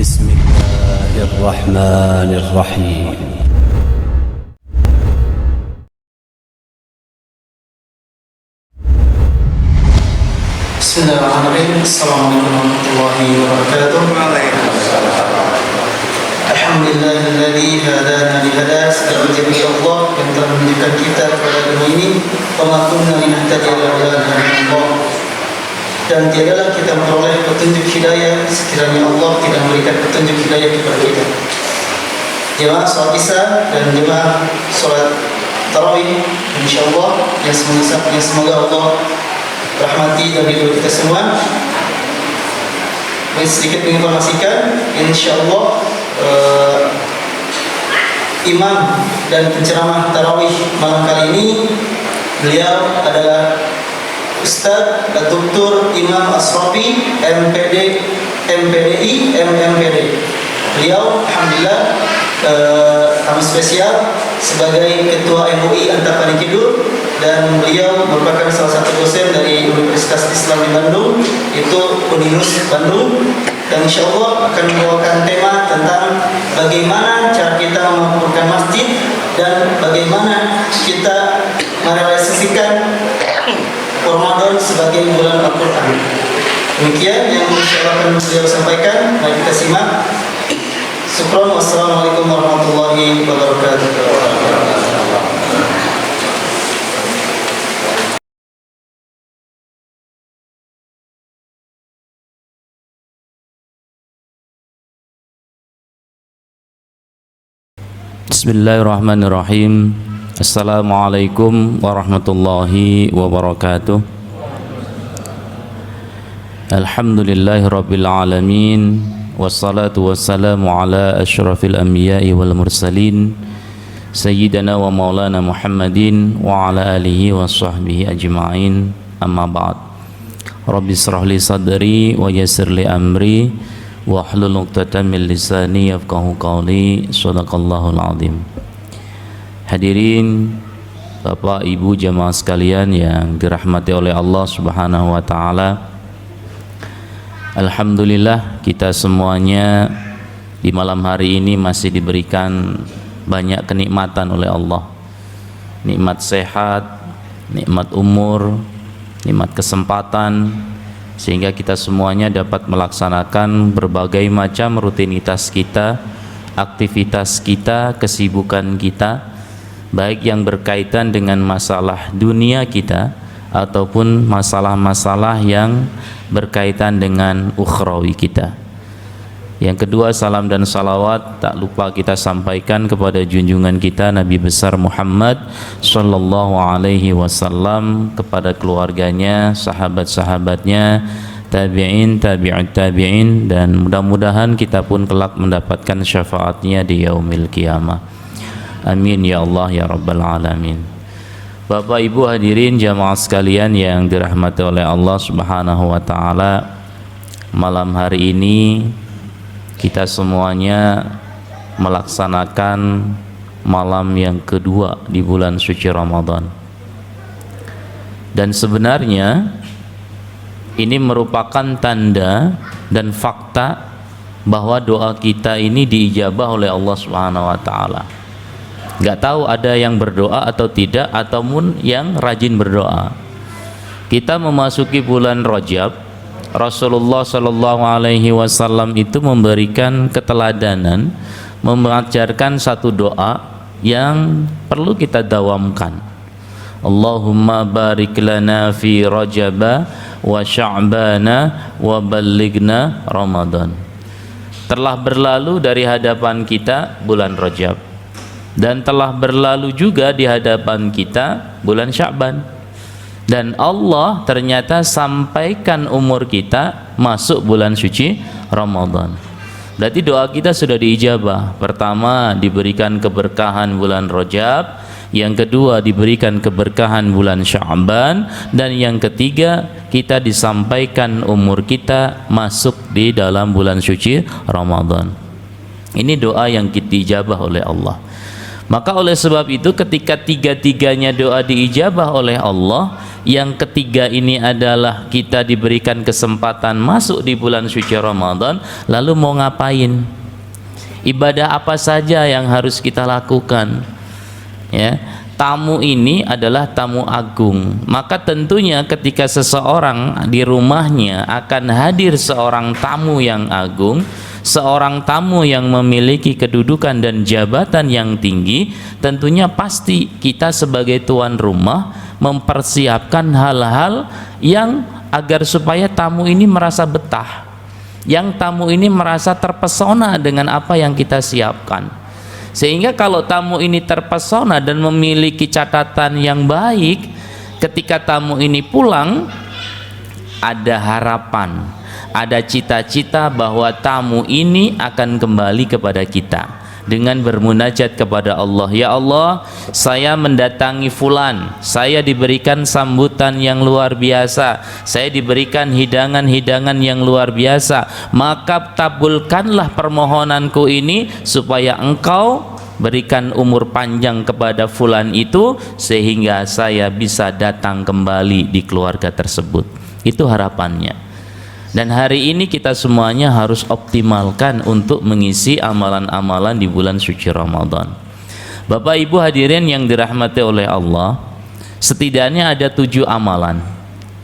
بسم الله الرحمن الرحيم بسم الله الرحمن الرحيم. السلام عليكم ورحمة الله وبركاته. الحمد لله الذي هدانا لهداه. Segala puji bagi Allah yang telah menunjukkan kita kepada dunia ini. Wa ma kunna linahtadiya laula an hadana. Dan tiadalah kita memperoleh petunjuk hidayah sekiranya Allah tidak memberikan petunjuk hidayah kepada kita. Jemaah sholat Isya dan jemaah sholat tarawih, insyaallah yang semoga Allah rahmati dan ridho kita semua. Sedikit menginformasikan, insyaallah imam dan penceramah tarawih malam kali ini beliau adalah Ustaz Dr. Imam Asrafi MPD MPDI MMPD. Beliau alhamdulillah tamu spesial sebagai Ketua MUI Antapani Kidul, dan beliau merupakan salah satu dosen dari Universitas Islam di Bandung, yaitu Uninus Bandung, dan insyaallah akan membawakan tema tentang bagaimana cara kita membangun masjid dan bagaimana kita merealisasikan Ramadan sebagai bulan Al-Quran. Demikian yang insyaallah akan beliau sampaikan. Mari kita simak. Syukran. Wassalamualaikum warahmatullahi wabarakatuh. Bismillahirrahmanirrahim. Assalamualaikum warahmatullahi wabarakatuh. Alhamdulillahirabbil alamin, wassalatu wassalamu ala asyrafil anbiya'i wal mursalin sayyidina wa maulana Muhammadin wa ala alihi wa sahbihi ajma'in. Amma ba'd. Rabbi israh li sadri wa yassir li amri wahlul 'uqdatam min lisani yafqahu qawli. Shadaqallahul azim. Hadirin Bapak Ibu jamaah sekalian yang dirahmati oleh Allah Subhanahu wa taala. Alhamdulillah kita semuanya di malam hari ini masih diberikan banyak kenikmatan oleh Allah. Nikmat sehat, nikmat umur, nikmat kesempatan, sehingga kita semuanya dapat melaksanakan berbagai macam rutinitas kita, aktivitas kita, kesibukan kita, baik yang berkaitan dengan masalah dunia kita ataupun masalah-masalah yang berkaitan dengan ukhrawi kita. Yang kedua, salam dan salawat tak lupa kita sampaikan kepada junjungan kita Nabi besar Muhammad sallallahu alaihi wasallam, kepada keluarganya, sahabat-sahabatnya, tabi'in, tabi'ut tabi'in, dan mudah-mudahan kita pun kelak mendapatkan syafaatnya di yaumil qiyamah. Amin ya Allah ya rabbal alamin. Bapak Ibu hadirin jamaah sekalian yang dirahmati oleh Allah Subhanahu wa taala, malam hari ini kita semuanya melaksanakan malam yang kedua di bulan suci Ramadan. Dan sebenarnya ini merupakan tanda dan fakta bahwa doa kita ini diijabah oleh Allah Subhanahu wa taala. Gak tahu ada yang berdoa atau tidak, ataupun yang rajin berdoa. Kita memasuki bulan Rajab, Rasulullah Shallallahu Alaihi Wasallam itu memberikan keteladanan, mengajarkan satu doa yang perlu kita dawamkan. Allahumma barik lana fi Rajaba wa Sya'bana wa ballighna Ramadan. Telah berlalu dari hadapan kita bulan Rajab, dan telah berlalu juga di hadapan kita bulan Sya'ban, dan Allah ternyata sampaikan umur kita masuk bulan suci Ramadan. Berarti doa kita sudah diijabah. Pertama, diberikan keberkahan bulan Rajab, yang kedua diberikan keberkahan bulan Sya'ban, dan yang ketiga kita disampaikan umur kita masuk di dalam bulan suci Ramadan. Ini doa yang kita ijabah oleh Allah. Maka oleh sebab itu ketika tiga-tiganya doa diijabah oleh Allah, yang ketiga ini adalah kita diberikan kesempatan masuk di bulan suci Ramadan, lalu mau ngapain? Ibadah apa saja yang harus kita lakukan? Ya, tamu ini adalah tamu agung. Maka tentunya ketika seseorang di rumahnya akan hadir seorang tamu yang agung, seorang tamu yang memiliki kedudukan dan jabatan yang tinggi, tentunya pasti kita sebagai tuan rumah mempersiapkan hal-hal yang agar supaya tamu ini merasa betah, yang tamu ini merasa terpesona dengan apa yang kita siapkan. Sehingga kalau tamu ini terpesona dan memiliki catatan yang baik, ketika tamu ini pulang ada harapan, ada cita-cita bahwa tamu ini akan kembali kepada kita dengan bermunajat kepada Allah. Ya Allah, saya mendatangi fulan, saya diberikan sambutan yang luar biasa, saya diberikan hidangan-hidangan yang luar biasa, maka tabulkanlah permohonanku ini supaya engkau berikan umur panjang kepada fulan itu sehingga saya bisa datang kembali di keluarga tersebut. Itu harapannya. Dan hari ini kita semuanya harus optimalkan untuk mengisi amalan-amalan di bulan suci Ramadan. Bapak Ibu hadirin yang dirahmati oleh Allah, setidaknya ada 7 amalan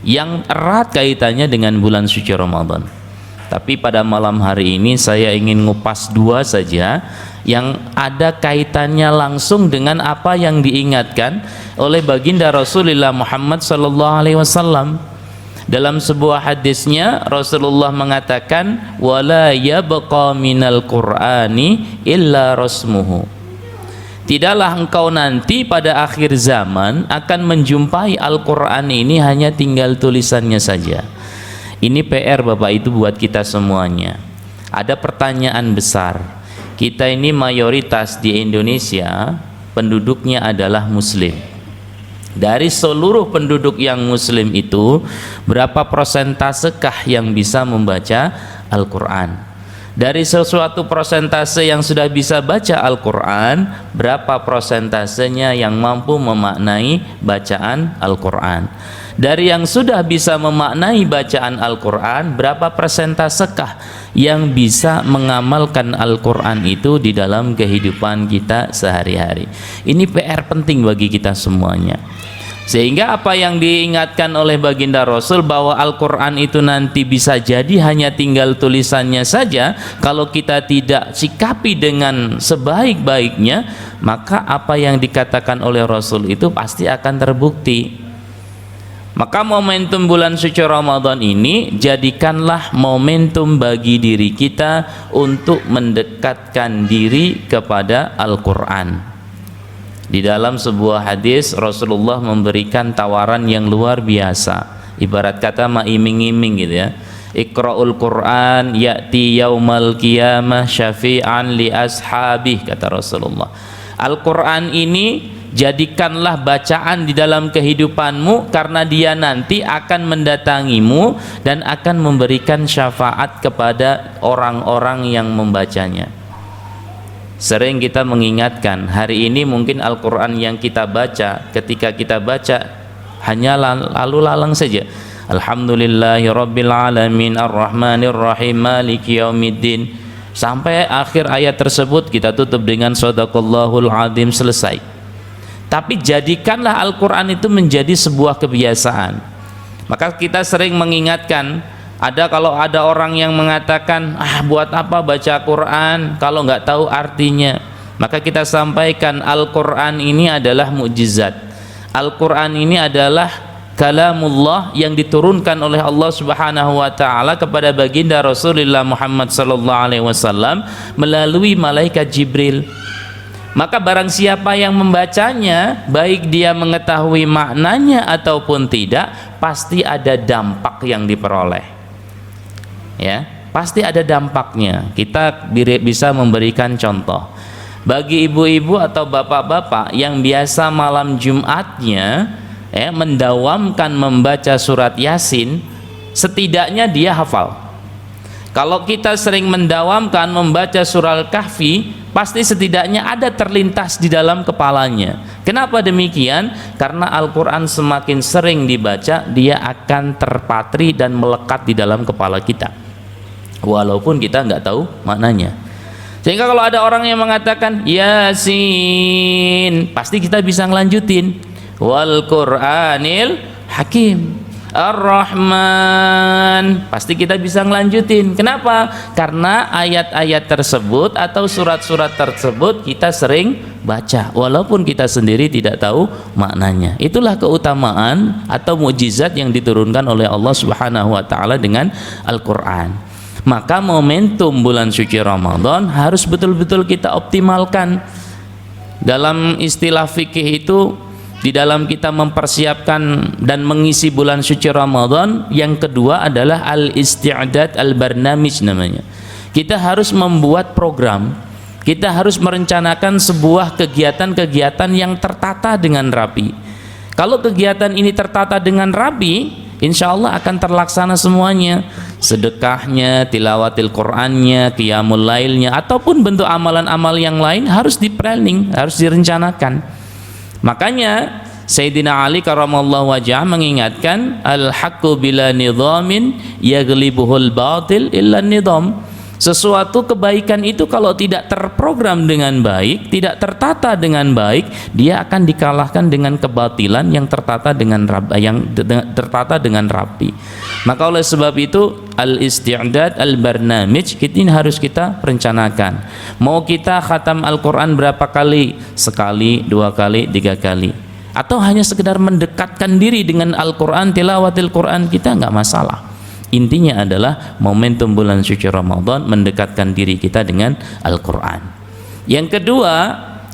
yang erat kaitannya dengan bulan suci Ramadan. Tapi pada malam hari ini saya ingin ngupas 2 saja yang ada kaitannya langsung dengan apa yang diingatkan oleh baginda Rasulullah Muhammad SAW. Dalam sebuah hadisnya Rasulullah mengatakan, wala yabqa minal qur'ani illa rasmuhu. Tidaklah engkau nanti pada akhir zaman akan menjumpai Al-Qur'an ini hanya tinggal tulisannya saja. Ini PR Bapak itu buat kita semuanya. Ada pertanyaan besar. Kita ini mayoritas di Indonesia penduduknya adalah muslim. Dari seluruh penduduk yang muslim itu, berapa persentasekah yang bisa membaca Al-Quran? Dari sesuatu persentase yang sudah bisa baca Al-Quran, berapa persentasenya yang mampu memaknai bacaan Al-Quran? Dari yang sudah bisa memaknai bacaan Al-Quran, berapa persentasekah yang bisa mengamalkan Al-Quran itu di dalam kehidupan kita sehari-hari? Ini PR penting bagi kita semuanya. Sehingga apa yang diingatkan oleh baginda Rasul bahwa Al-Quran itu nanti bisa jadi hanya tinggal tulisannya saja, kalau kita tidak sikapi dengan sebaik-baiknya, maka apa yang dikatakan oleh Rasul itu pasti akan terbukti. Maka momentum bulan suci Ramadan ini jadikanlah momentum bagi diri kita untuk mendekatkan diri kepada Al-Quran. Di dalam sebuah hadis Rasulullah memberikan tawaran yang luar biasa, ibarat kata iming-iming gitu ya. Iqra'ul Qur'an ya'ti yaumal qiyamah syafi'an li ashabih, kata Rasulullah. Al-Quran ini jadikanlah bacaan di dalam kehidupanmu, karena dia nanti akan mendatangimu dan akan memberikan syafaat kepada orang-orang yang membacanya. Sering kita mengingatkan, hari ini mungkin Al-Quran yang kita baca, ketika kita baca hanya lalu lalang saja. Alhamdulillahi Rabbil Alamin Ar-Rahmanir Rahim Maliki Yaumiddin, sampai akhir ayat tersebut kita tutup dengan Shadaqallahul Azim, selesai. Tapi jadikanlah Al-Quran itu menjadi sebuah kebiasaan. Maka kita sering mengingatkan, kalau ada orang yang mengatakan, buat apa baca Quran kalau nggak tahu artinya, maka kita sampaikan Al-Quran ini adalah mukjizat. Al-Quran ini adalah kalamullah yang diturunkan oleh Allah Subhanahu wa taala kepada baginda Rasulullah Muhammad sallallahu alaihi wasallam melalui malaikat Jibril. Maka barang siapa yang membacanya, baik dia mengetahui maknanya ataupun tidak, pasti ada dampak yang diperoleh. Ya, pasti ada dampaknya. Kita bisa memberikan contoh bagi ibu-ibu atau bapak-bapak yang biasa malam Jumatnya mendawamkan membaca surat Yasin, setidaknya dia hafal. Kalau kita sering mendawamkan membaca surah Al-Kahfi, pasti setidaknya ada terlintas di dalam kepalanya. Kenapa demikian? Karena Al-Quran semakin sering dibaca, dia akan terpatri dan melekat di dalam kepala kita, walaupun kita nggak tahu maknanya. Sehingga kalau ada orang yang mengatakan Yasin, pasti kita bisa ngelanjutin wal Qur'anil Hakim, Ar-Rahman, pasti kita bisa ngelanjutin. Kenapa? Karena ayat-ayat tersebut atau surat-surat tersebut kita sering baca walaupun kita sendiri tidak tahu maknanya. Itulah keutamaan atau mukjizat yang diturunkan oleh Allah Subhanahu wa taala dengan Al-Qur'an. Maka momentum bulan suci Ramadan harus betul-betul kita optimalkan. Dalam istilah fikih itu, di dalam kita mempersiapkan dan mengisi bulan suci Ramadan, yang kedua adalah al-isti'dad al-barnamij namanya. Kita harus membuat program, kita harus merencanakan sebuah kegiatan-kegiatan yang tertata dengan rapi. Kalau kegiatan ini tertata dengan rapi, insya Allah akan terlaksana semuanya. Sedekahnya, tilawatil Qur'annya, qiyamul lailnya, ataupun bentuk amalan-amal yang lain harus di-planning, harus direncanakan. Makanya Sayyidina Ali karramallahu wajhah mengingatkan al-haqqu bila nidhamin yaghlibuhul batil illa nidham. Sesuatu kebaikan itu kalau tidak terprogram dengan baik, tidak tertata dengan baik, dia akan dikalahkan dengan kebatilan yang tertata dengan rapi. Maka oleh sebab itu al-isti'dad al-barnamij ini harus kita rencanakan. Mau kita khatam Al-Quran berapa kali? Sekali, 2 kali, 3 kali, atau hanya sekedar mendekatkan diri dengan Al-Quran, tilawatil Quran kita, nggak masalah. Intinya adalah momentum bulan suci Ramadan mendekatkan diri kita dengan Al-Quran. Yang kedua,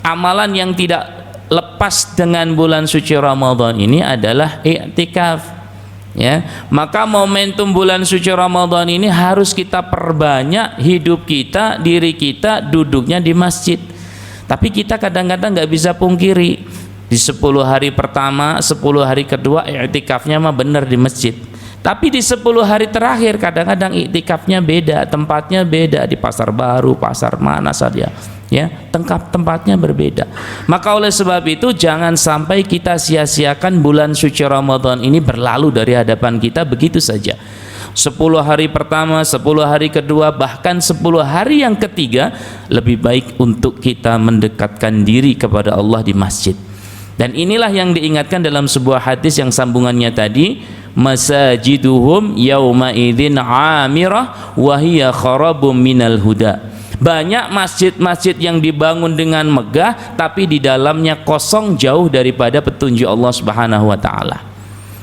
amalan yang tidak lepas dengan bulan suci Ramadan ini adalah i'tikaf. Ya, maka momentum bulan suci Ramadan ini harus kita perbanyak hidup kita, diri kita duduknya di masjid. Tapi kita kadang-kadang nggak bisa pungkiri, di 10 hari pertama, 10 hari kedua i'tikafnya mah bener di masjid. Tapi di 10 hari terakhir kadang-kadang iktikafnya beda, tempatnya beda, di pasar baru, pasar mana saja, ya, tempatnya berbeda. Maka oleh sebab itu jangan sampai kita sia-siakan bulan suci Ramadan ini berlalu dari hadapan kita begitu saja. 10 hari pertama, 10 hari kedua, bahkan 10 hari yang ketiga lebih baik untuk kita mendekatkan diri kepada Allah di masjid. Dan inilah yang diingatkan dalam sebuah hadis yang sambungannya tadi, masajiduhum yauma idzin amirah wa hiya kharabum minal huda. Banyak masjid-masjid yang dibangun dengan megah tapi di dalamnya kosong, jauh daripada petunjuk Allah Subhanahu wa taala.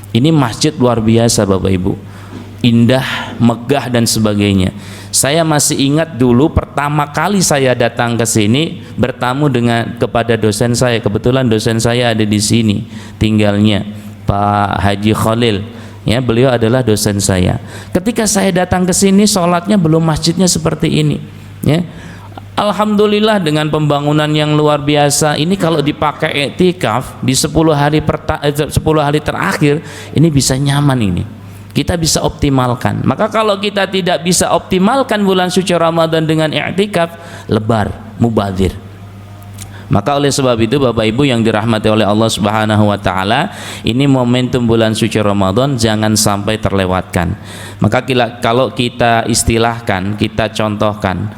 Ini masjid luar biasa Bapak Ibu, indah, megah dan sebagainya. Saya masih ingat dulu pertama kali saya datang ke sini bertamu kepada dosen saya. Kebetulan dosen saya ada di sini tinggalnya, Pak Haji Khalil. Ya, beliau adalah dosen saya. Ketika saya datang ke sini, sholatnya belum masjidnya seperti ini. Ya, alhamdulillah dengan pembangunan yang luar biasa. Ini kalau dipakai i'tikaf di 10 hari terakhir, ini bisa nyaman ini. Kita bisa optimalkan. Maka kalau kita tidak bisa optimalkan bulan suci Ramadan dengan i'tikaf, lebar, mubadzir. Maka oleh sebab itu Bapak Ibu yang dirahmati oleh Allah Subhanahu wa taala, ini momentum bulan suci Ramadan jangan sampai terlewatkan. Maka kalau kita istilahkan, kita contohkan,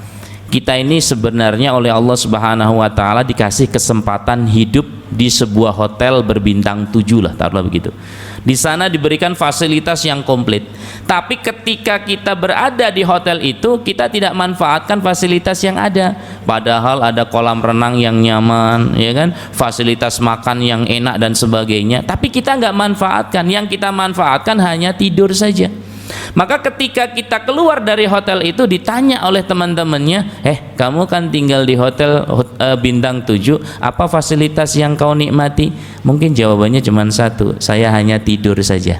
kita ini sebenarnya oleh Allah Subhanahu wa taala dikasih kesempatan hidup di sebuah hotel berbintang 7 lah, taruhlah begitu. Di sana diberikan fasilitas yang komplit. Tapi ketika kita berada di hotel itu, kita tidak manfaatkan fasilitas yang ada. Padahal ada kolam renang yang nyaman, ya kan? Fasilitas makan yang enak dan sebagainya. Tapi kita nggak manfaatkan. Yang kita manfaatkan hanya tidur saja. Maka ketika kita keluar dari hotel itu ditanya oleh teman-temannya, kamu kan tinggal di hotel bintang 7, apa fasilitas yang kau nikmati? Mungkin jawabannya cuma satu, saya hanya tidur saja.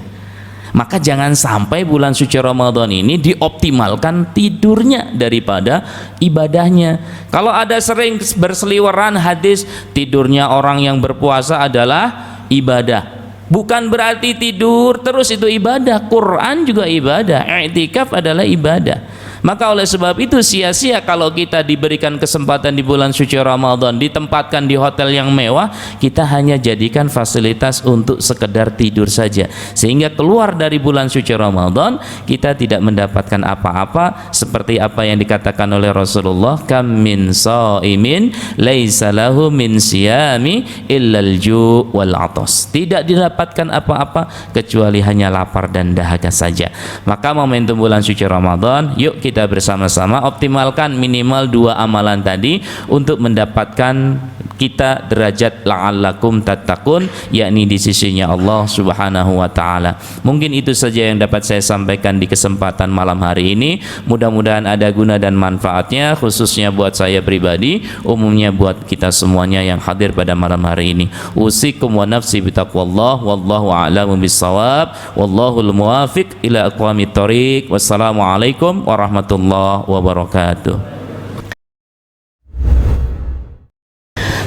Maka jangan sampai bulan suci Ramadan ini dioptimalkan tidurnya daripada ibadahnya. Kalau ada sering berseliweran hadis tidurnya orang yang berpuasa adalah ibadah, bukan berarti tidur terus itu ibadah. Quran juga ibadah, i'tikaf adalah ibadah. Maka oleh sebab itu sia-sia kalau kita diberikan kesempatan di bulan suci Ramadan, ditempatkan di hotel yang mewah, kita hanya jadikan fasilitas untuk sekedar tidur saja, sehingga keluar dari bulan suci Ramadan kita tidak mendapatkan apa-apa, seperti apa yang dikatakan oleh Rasulullah, kam min shaimin laisa lahu min siyami illal ju' wal atas. Tidak didapatkan apa-apa kecuali hanya lapar dan dahaga saja. Maka momentum bulan suci Ramadan, yuk kita bersama-sama optimalkan minimal 2 amalan tadi untuk mendapatkan kita derajat la'allakum tattaqun, yakni di sisinya Allah Subhanahu wa taala. Mungkin itu saja yang dapat saya sampaikan di kesempatan malam hari ini. Mudah-mudahan ada guna dan manfaatnya, khususnya buat saya pribadi, umumnya buat kita semuanya yang hadir pada malam hari ini. Usikum wa nafsi bitaqwallah, wallahu a'lamu bissawab, wallahul muwafiq ila aqwamit thoriq. Wassalamualaikum warahmatullahi wabarakatuh.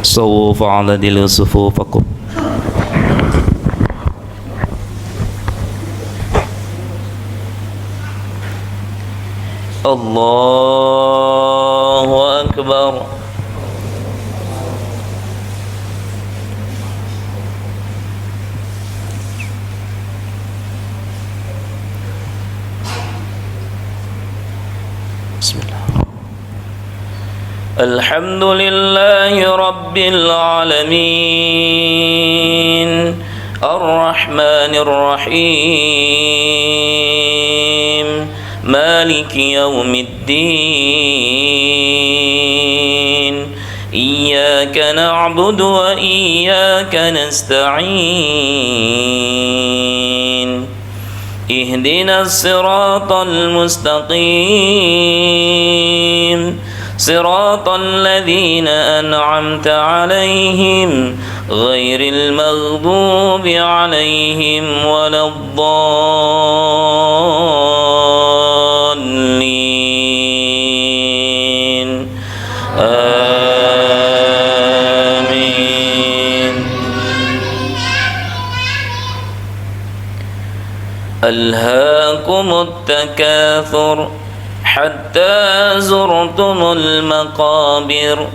صوف عدد صفوفكم. الله أكبر. بسم الله. الحمد لله رب العالمين الرحمن الرحيم مالك يوم الدين إياك نعبد وإياك نستعين اهدنا الصراط المستقيم صراط الذين أنعمت عليهم غير المغضوب عليهم ولا الضالين آمين. ألهاكم التكاثر حتى زرتم المقابر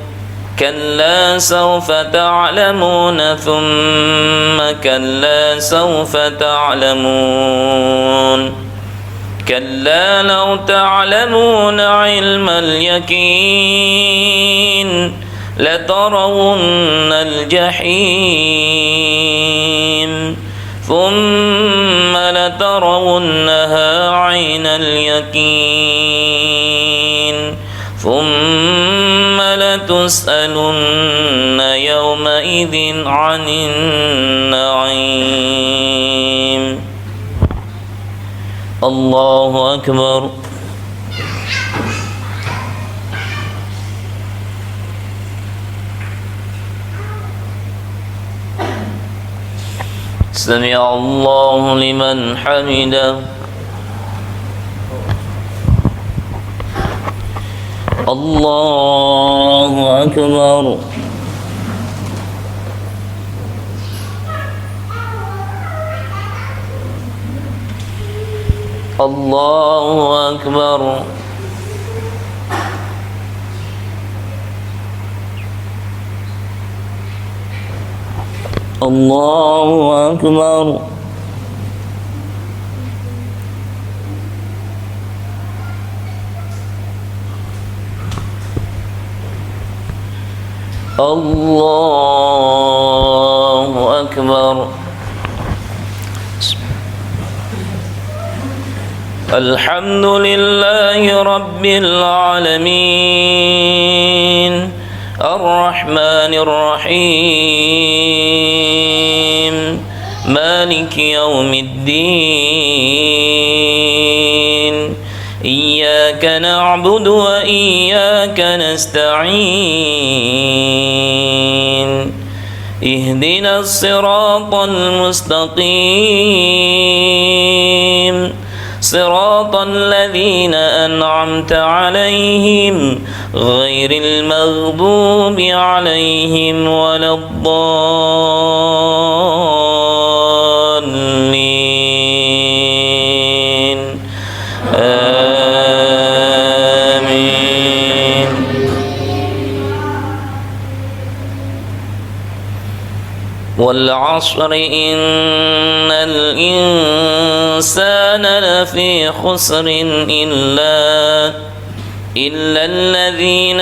كلا سوف تعلمون ثم كلا سوف تعلمون كلا لو تعلمون علم اليقين لترون الجحيم ثم لترونها عين اليقين ثم لتسألن يومئذ عن النعيم. الله أكبر. سمع الله لمن حمده. الله أكبر. الله أكبر. الله أكبر. الله أكبر. الحمد لله رب العالمين الرحمن الرحيم مالك يوم الدين إياك نعبد وإياك نستعين اهدنا الصراط المستقيم صراط الذين أنعمت عليهم غير المغضوب عليهم ولا الضالين والعصر إن الإنسان لفي خسر إلا الذين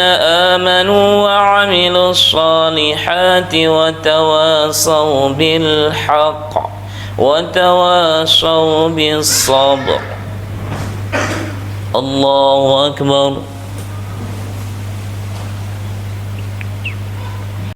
آمنوا وعملوا الصالحات وتواصوا بالحق وتواصوا بالصبر. الله أكبر.